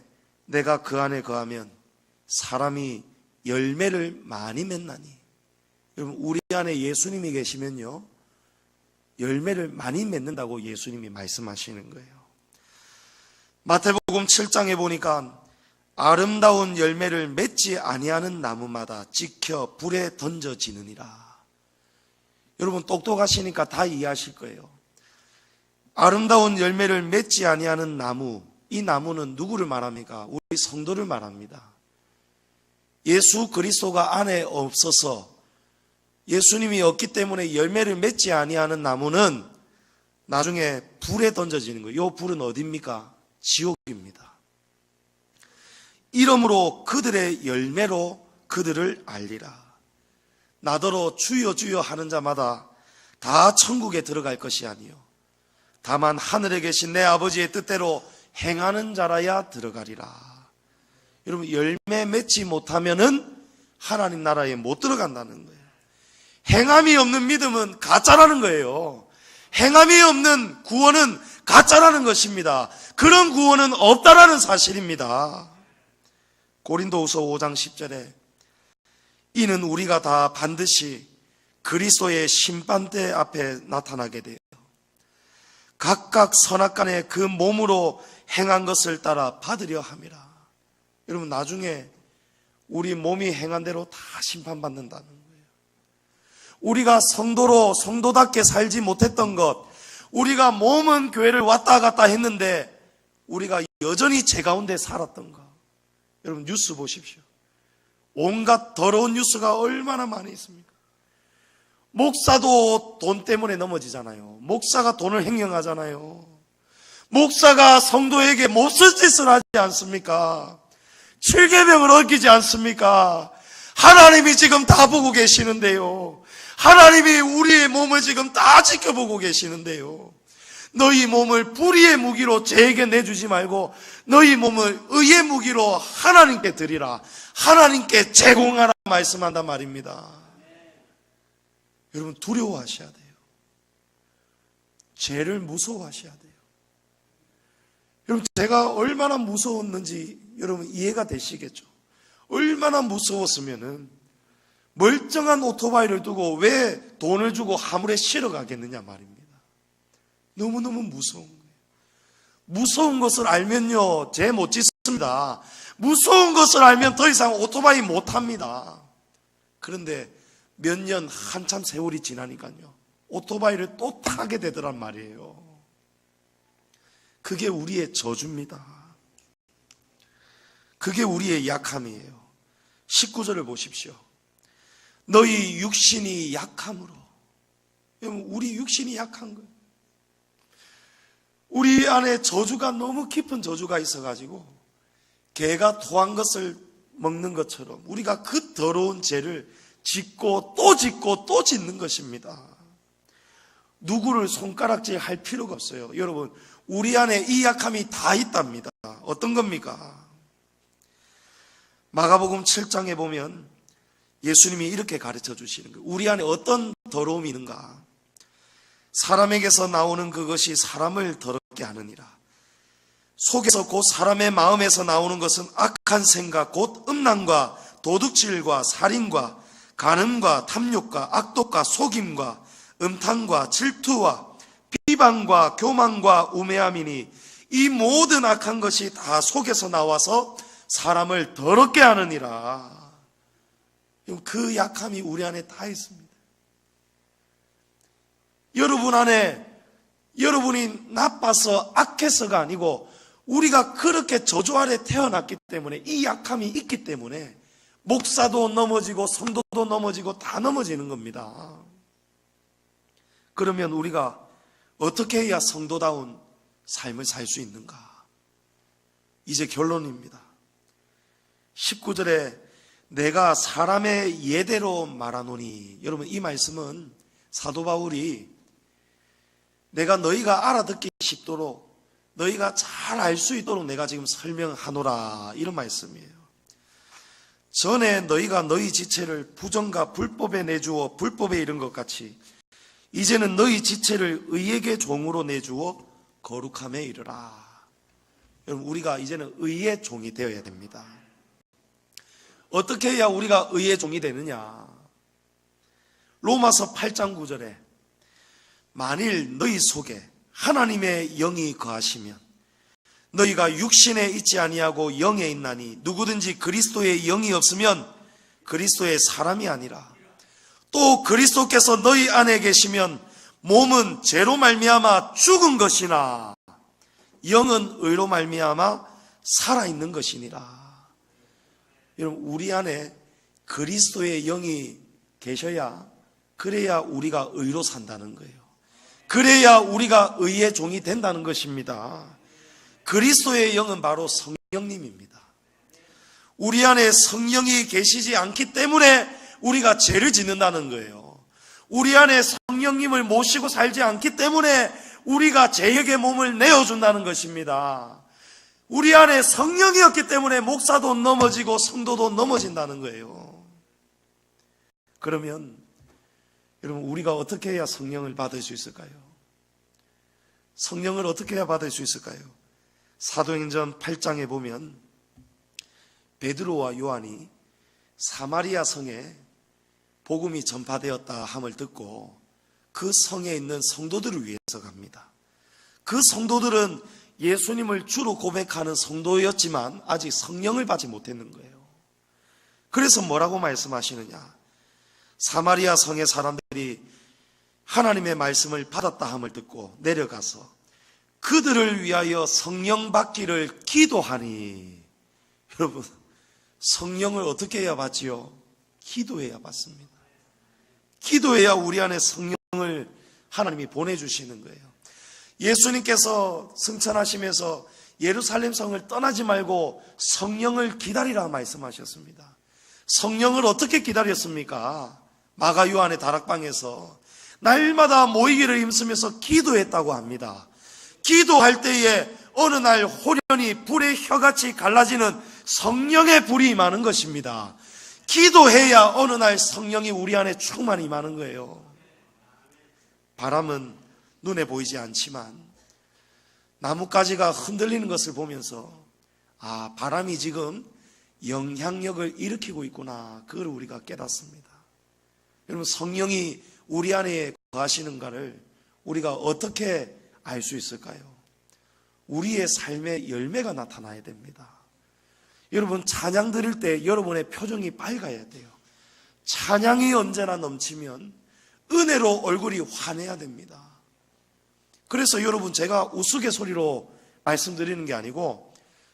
내가 그 안에 거하면 사람이 열매를 많이 맺나니. 여러분, 우리 안에 예수님이 계시면요 열매를 많이 맺는다고 예수님이 말씀하시는 거예요. 마태복음 7장에 보니까 아름다운 열매를 맺지 아니하는 나무마다 찍혀 불에 던져지느니라. 여러분 똑똑하시니까 다 이해하실 거예요. 아름다운 열매를 맺지 아니하는 나무, 이 나무는 누구를 말합니까? 우리 성도를 말합니다. 예수 그리스도가 안에 없어서 예수님이 없기 때문에 열매를 맺지 아니하는 나무는 나중에 불에 던져지는 거예요. 이 불은 어디입니까? 지옥입니다. 이러므로 그들의 열매로 그들을 알리라. 나더러 주여 주여 하는 자마다 다 천국에 들어갈 것이 아니요 다만 하늘에 계신 내 아버지의 뜻대로 행하는 자라야 들어가리라. 여러분, 열매 맺지 못하면은 하나님 나라에 못 들어간다는 거예요. 행함이 없는 믿음은 가짜라는 거예요. 행함이 없는 구원은 가짜라는 것입니다. 그런 구원은 없다라는 사실입니다. 고린도후서 5장 10절에 이는 우리가 다 반드시 그리스도의 심판대 앞에 나타나게 돼요. 각각 선악간에 그 몸으로 행한 것을 따라 받으려 함이라. 여러분, 나중에 우리 몸이 행한 대로 다 심판받는다는 거예요. 우리가 성도답게 살지 못했던 것, 우리가 몸은 교회를 왔다 갔다 했는데 우리가 여전히 죄 가운데 살았던 것. 여러분, 뉴스 보십시오. 온갖 더러운 뉴스가 얼마나 많이 있습니까? 목사도 돈 때문에 넘어지잖아요. 목사가 돈을 횡령하잖아요. 목사가 성도에게 몹쓸 짓을 하지 않습니까? 칠계명을 어기지 않습니까? 하나님이 지금 다 보고 계시는데요. 하나님이 우리의 몸을 지금 다 지켜보고 계시는데요. 너희 몸을 불의의 무기로 죄에게 내주지 말고 너희 몸을 의의 무기로 하나님께 드리라. 하나님께 제공하라 말씀한단 말입니다. 여러분, 두려워하셔야 돼요. 죄를 무서워하셔야 돼요. 여러분, 제가 얼마나 무서웠는지 여러분 이해가 되시겠죠? 얼마나 무서웠으면은 멀쩡한 오토바이를 두고 왜 돈을 주고 화물에 실어 가겠느냐 말입니다. 너무너무 무서운 거예요. 무서운 것을 알면요 죄 못 짓습니다. 무서운 것을 알면 더 이상 오토바이 못 합니다. 그런데 몇 년 한참 세월이 지나니까요 오토바이를 또 타게 되더란 말이에요. 그게 우리의 저주입니다. 그게 우리의 약함이에요. 19절을 보십시오. 너희 육신이 약함으로. 우리 육신이 약한 거예요. 우리 안에 저주가 너무 깊은 저주가 있어가지고 개가 토한 것을 먹는 것처럼 우리가 그 더러운 죄를 짓고 또 짓고 또 짓는 것입니다. 누구를 손가락질 할 필요가 없어요. 여러분, 우리 안에 이 약함이 다 있답니다. 어떤 겁니까? 마가복음 7장에 보면 예수님이 이렇게 가르쳐 주시는 거예요. 우리 안에 어떤 더러움이 있는가? 사람에게서 나오는 그것이 사람을 더럽게 하느니라. 속에서 곧 사람의 마음에서 나오는 것은 악한 생각 곧 음란과 도둑질과 살인과 간음과 탐욕과 악독과 속임과 음탕과 질투와 비방과 교만과 우매함이니 이 모든 악한 것이 다 속에서 나와서 사람을 더럽게 하느니라. 그 약함이 우리 안에 다 있습니다. 여러분 안에 여러분이 나빠서 악해서가 아니고 우리가 그렇게 저주 아래 태어났기 때문에 이 약함이 있기 때문에 목사도 넘어지고 성도도 넘어지고 다 넘어지는 겁니다. 그러면 우리가 어떻게 해야 성도다운 삶을 살 수 있는가? 이제 결론입니다. 19절에 내가 사람의 예대로 말하노니, 여러분 이 말씀은 사도 바울이 내가 너희가 알아듣기 쉽도록 너희가 잘 알 수 있도록 내가 지금 설명하노라, 이런 말씀이에요. 전에 너희가 너희 지체를 부정과 불법에 내주어 불법에 이른 것 같이 이제는 너희 지체를 의에게 종으로 내주어 거룩함에 이르라. 여러분, 우리가 이제는 의의 종이 되어야 됩니다. 어떻게 해야 우리가 의의 종이 되느냐? 로마서 8장 9절에 만일 너희 속에 하나님의 영이 거하시면 너희가 육신에 있지 아니하고 영에 있나니 누구든지 그리스도의 영이 없으면 그리스도의 사람이 아니라. 또 그리스도께서 너희 안에 계시면 몸은 죄로 말미암아 죽은 것이나 영은 의로 말미암아 살아있는 것이니라. 여러분, 우리 안에 그리스도의 영이 계셔야, 그래야 우리가 의로 산다는 거예요. 그래야 우리가 의의 종이 된다는 것입니다. 그리스도의 영은 바로 성령님입니다. 우리 안에 성령이 계시지 않기 때문에 우리가 죄를 짓는다는 거예요. 우리 안에 성령님을 모시고 살지 않기 때문에 우리가 죄에게 몸을 내어준다는 것입니다. 우리 안에 성령이었기 때문에 목사도 넘어지고 성도도 넘어진다는 거예요. 그러면 여러분, 우리가 어떻게 해야 성령을 받을 수 있을까요? 성령을 어떻게 해야 받을 수 있을까요? 사도행전 8장에 보면 베드로와 요한이 사마리아 성에 복음이 전파되었다 함을 듣고 그 성에 있는 성도들을 위해서 갑니다. 그 성도들은 예수님을 주로 고백하는 성도였지만 아직 성령을 받지 못했는 거예요. 그래서 뭐라고 말씀하시느냐? 사마리아 성의 사람들이 하나님의 말씀을 받았다 함을 듣고 내려가서 그들을 위하여 성령 받기를 기도하니. 여러분, 성령을 어떻게 해야 받지요? 기도해야 받습니다. 기도해야 우리 안에 성령을 하나님이 보내주시는 거예요. 예수님께서 승천하시면서 예루살렘 성을 떠나지 말고 성령을 기다리라 말씀하셨습니다. 성령을 어떻게 기다렸습니까? 마가 요한의 다락방에서 날마다 모이기를 힘쓰면서 기도했다고 합니다. 기도할 때에 어느 날 호련히 불의 혀같이 갈라지는 성령의 불이 임하는 것입니다. 기도해야 어느 날 성령이 우리 안에 충만히 임하는 거예요. 바람은 눈에 보이지 않지만 나뭇가지가 흔들리는 것을 보면서 아, 바람이 지금 영향력을 일으키고 있구나, 그걸 우리가 깨닫습니다. 여러분, 성령이 우리 안에 거하시는가를 우리가 어떻게 알 수 있을까요? 우리의 삶의 열매가 나타나야 됩니다. 여러분, 찬양 드릴 때 여러분의 표정이 밝아야 돼요. 찬양이 언제나 넘치면 은혜로 얼굴이 환해야 됩니다. 그래서 여러분, 제가 우스갯소리로 말씀드리는 게 아니고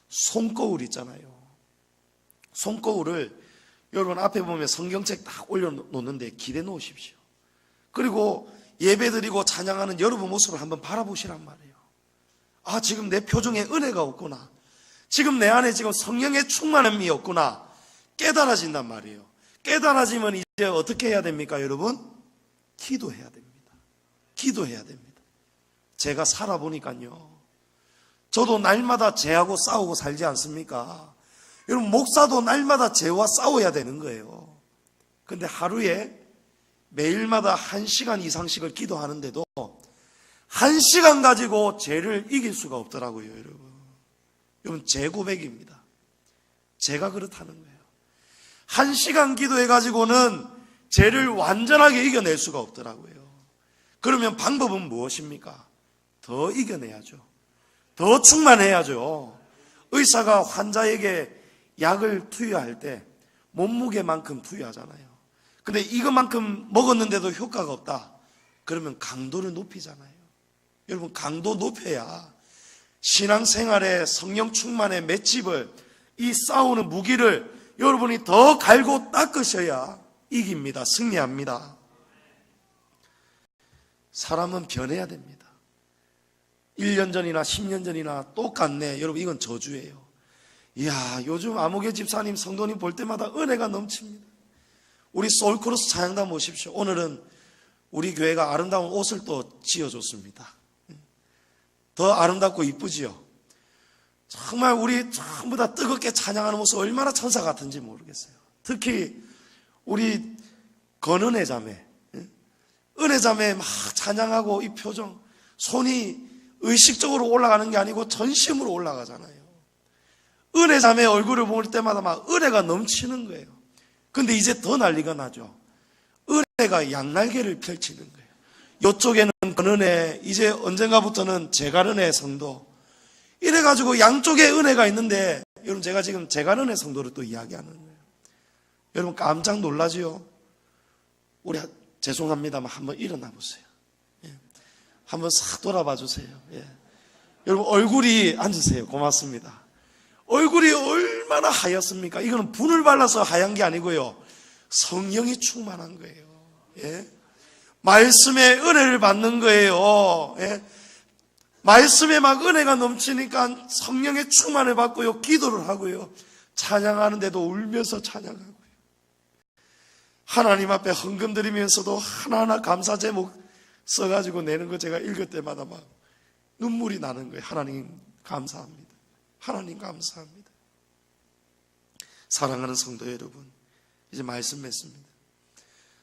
손거울 있잖아요. 손거울을 여러분 앞에 보면 성경책 딱 올려놓는데 기대 놓으십시오. 그리고 예배드리고 찬양하는 여러분 모습을 한번 바라보시란 말이에요. 아, 지금 내 표정에 은혜가 없구나, 지금 내 안에 지금 성령의 충만함이 없구나 깨달아진단 말이에요. 깨달아지면 이제 어떻게 해야 됩니까, 여러분? 기도해야 됩니다. 기도해야 됩니다. 제가 살아보니까요, 저도 날마다 죄하고 싸우고 살지 않습니까? 여러분, 목사도 날마다 죄와 싸워야 되는 거예요. 근데 하루에 매일마다 1시간 이상씩을 기도하는데도 1시간 가지고 죄를 이길 수가 없더라고요, 여러분. 여러분, 죄 고백입니다. 제가 그렇다는 거예요. 1시간 기도해가지고는 죄를 완전하게 이겨낼 수가 없더라고요. 그러면 방법은 무엇입니까? 더 이겨내야죠. 더 충만해야죠. 의사가 환자에게 약을 투여할 때 몸무게만큼 투여하잖아요. 근데 이것만큼 먹었는데도 효과가 없다, 그러면 강도를 높이잖아요. 여러분, 강도 높여야 신앙생활의 성령 충만의 맷집을, 이 싸우는 무기를 여러분이 더 갈고 닦으셔야 이깁니다. 승리합니다. 사람은 변해야 됩니다. 1년 전이나 10년 전이나 똑같네, 여러분, 이건 저주예요. 이야, 요즘 아무개 집사님 성도님 볼 때마다 은혜가 넘칩니다. 우리 소울크로스 찬양단 보십시오. 오늘은 우리 교회가 아름다운 옷을 또 지어줬습니다. 더 아름답고 이쁘지요. 정말 우리 전부 다 뜨겁게 찬양하는 모습 얼마나 천사 같은지 모르겠어요. 특히 우리 건은혜 자매, 은혜 자매 막 찬양하고 이 표정, 손이 의식적으로 올라가는 게 아니고 전심으로 올라가잖아요. 은혜 자매 얼굴을 볼 때마다 막 은혜가 넘치는 거예요. 근데 이제 더 난리가 나죠. 은혜가 양날개를 펼치는 거예요. 이쪽에는 권은혜, 이제 언젠가부터는 재갈은혜 성도. 이래가지고 양쪽에 은혜가 있는데, 여러분 제가 지금 재갈은혜 성도를 또 이야기하는 거예요. 여러분 깜짝 놀라지요? 우리 죄송합니다만 한번 일어나 보세요. 예. 한번 싹 돌아봐 주세요. 예. 여러분 얼굴이 앉으세요. 고맙습니다. 얼굴이 얼마나 하얗습니까? 이거는 분을 발라서 하얀 게 아니고요. 성령이 충만한 거예요. 예? 말씀의 은혜를 받는 거예요. 예? 말씀에 막 은혜가 넘치니까 성령의 충만을 받고요. 기도를 하고요. 찬양하는데도 울면서 찬양하고요. 하나님 앞에 헌금 드리면서도 하나하나 감사 제목 써가지고 내는 거 제가 읽을 때마다 막 눈물이 나는 거예요. 하나님 감사합니다. 하나님 감사합니다. 사랑하는 성도 여러분, 이제 말씀 맺습니다.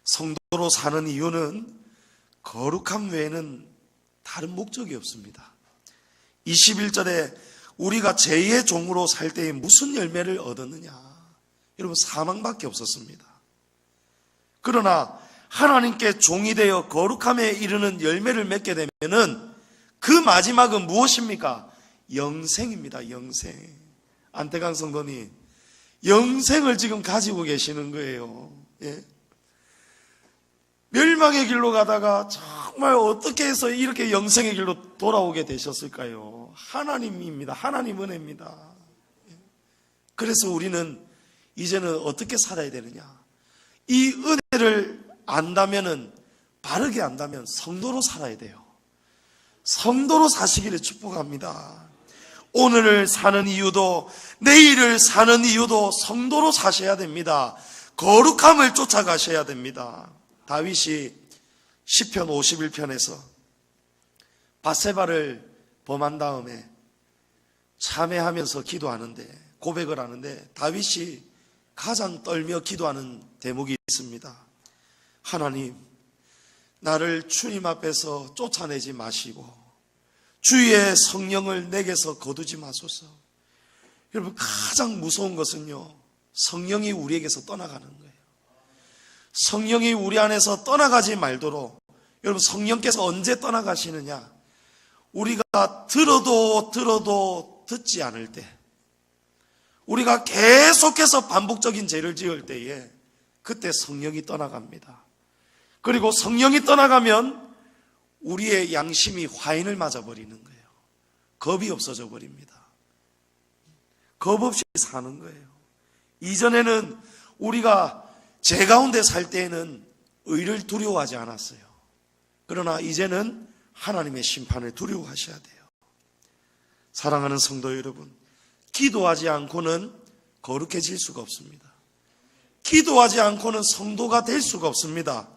성도로 사는 이유는 거룩함 외에는 다른 목적이 없습니다. 21절에 우리가 제2의 종으로 살 때에 무슨 열매를 얻었느냐? 여러분 사망밖에 없었습니다. 그러나 하나님께 종이 되어 거룩함에 이르는 열매를 맺게 되면은 그 마지막은 무엇입니까? 영생입니다. 영생. 안태강 성도님, 영생을 지금 가지고 계시는 거예요. 예. 멸망의 길로 가다가 정말 어떻게 해서 이렇게 영생의 길로 돌아오게 되셨을까요? 하나님입니다. 하나님 은혜입니다. 그래서 우리는 이제는 어떻게 살아야 되느냐? 이 은혜를 안다면은, 바르게 안다면 성도로 살아야 돼요. 성도로 사시기를 축복합니다. 오늘을 사는 이유도, 내일을 사는 이유도 성도로 사셔야 됩니다. 거룩함을 쫓아가셔야 됩니다. 다윗이 시편 51편에서 밧세바를 범한 다음에 참회하면서 기도하는데, 고백을 하는데 다윗이 가장 떨며 기도하는 대목이 있습니다. 하나님, 나를 주님 앞에서 쫓아내지 마시고 주의 성령을 내게서 거두지 마소서. 여러분 가장 무서운 것은요, 성령이 우리에게서 떠나가는 거예요. 성령이 우리 안에서 떠나가지 말도록, 여러분 성령께서 언제 떠나가시느냐? 우리가 들어도 듣지 않을 때, 우리가 계속해서 반복적인 죄를 지을 때에 그때 성령이 떠나갑니다. 그리고 성령이 떠나가면 우리의 양심이 화인을 맞아버리는 거예요. 겁이 없어져 버립니다. 겁 없이 사는 거예요. 이전에는 우리가 죄 가운데 살 때에는 의를 두려워하지 않았어요. 그러나 이제는 하나님의 심판을 두려워하셔야 돼요. 사랑하는 성도 여러분, 기도하지 않고는 거룩해질 수가 없습니다. 기도하지 않고는 성도가 될 수가 없습니다.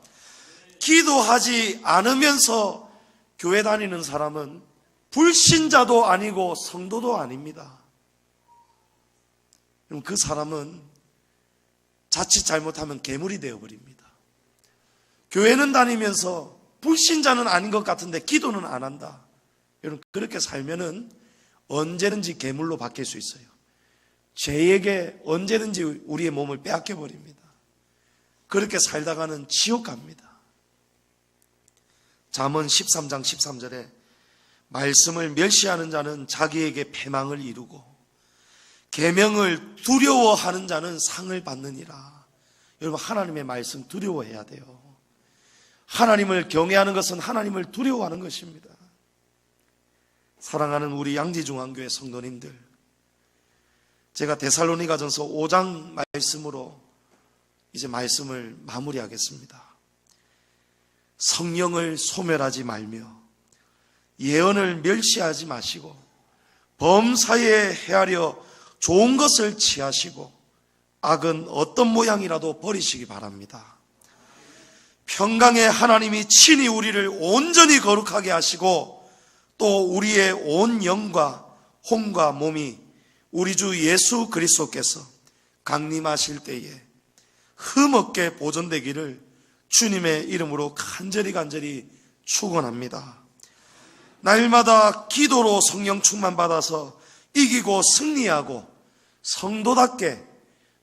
기도하지 않으면서 교회 다니는 사람은 불신자도 아니고 성도도 아닙니다. 그럼 그 사람은 자칫 잘못하면 괴물이 되어버립니다. 교회는 다니면서 불신자는 아닌 것 같은데 기도는 안 한다. 여러분 그렇게 살면은 언제든지 괴물로 바뀔 수 있어요. 죄에게 언제든지 우리의 몸을 빼앗겨 버립니다. 그렇게 살다가는 지옥 갑니다. 잠언 13장 13절에 말씀을 멸시하는 자는 자기에게 패망을 이루고 계명을 두려워하는 자는 상을 받느니라. 여러분 하나님의 말씀 두려워해야 돼요. 하나님을 경외하는 것은 하나님을 두려워하는 것입니다. 사랑하는 우리 양지중앙교회 성도님들, 제가 데살로니가전서 5장 말씀으로 이제 말씀을 마무리하겠습니다. 성령을 소멸하지 말며 예언을 멸시하지 마시고 범사에 헤아려 좋은 것을 취하시고 악은 어떤 모양이라도 버리시기 바랍니다. 평강의 하나님이 친히 우리를 온전히 거룩하게 하시고 또 우리의 온 영과 혼과 몸이 우리 주 예수 그리스도께서 강림하실 때에 흠없게 보존되기를 주님의 이름으로 간절히 축원합니다. 날마다 기도로 성령 충만 받아서 이기고 승리하고 성도답게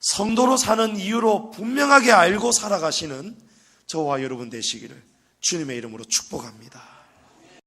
성도로 사는 이유로 분명하게 알고 살아가시는 저와 여러분 되시기를 주님의 이름으로 축복합니다.